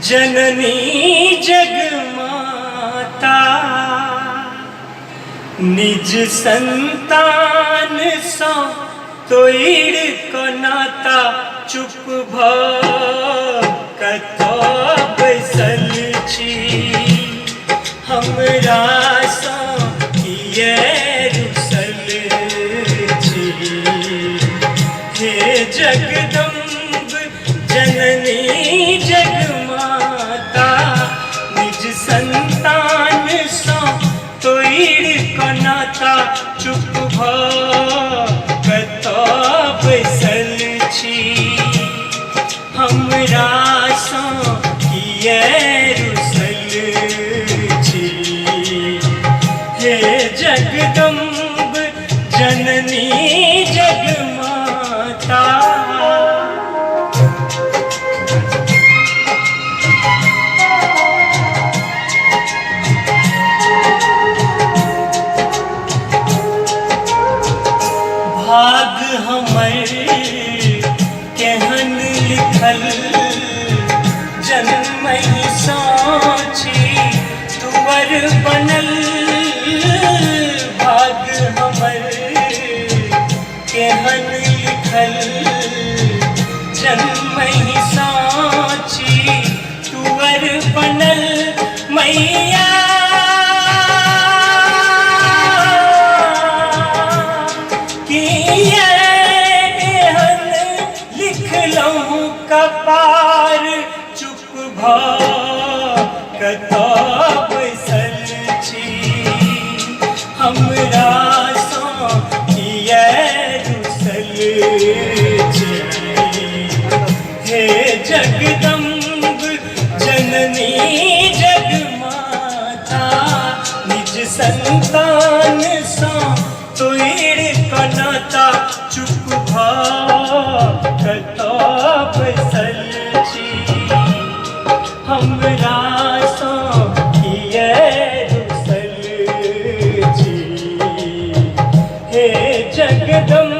जननी जगमाता निज संतान सा तोड़ को नाता चुप कतो बैसल छी हमरा सा ये रुसल छी। हे जगदम्ब जननी जगमाता निज संतान सा तोड़ को नाता चुप कतो बैसल छी हमरा सा ये रुसल छी। हे जगदम्ब जननी जगमाता भाग हमर केहन लिखल जन्म साची तुवर बनल। भाग हमर केहन लिखल जन्म साची तुवर बनल मैया कपार चुप कतो बैसल छी हमरा सा ये रुसल छी। हे जगदम्ब जननी जगमाता निज संतान सा तोड़ को नाता चुप कतो बैसल छी हमरा सा ये रुसल छी। हे जगदम्ब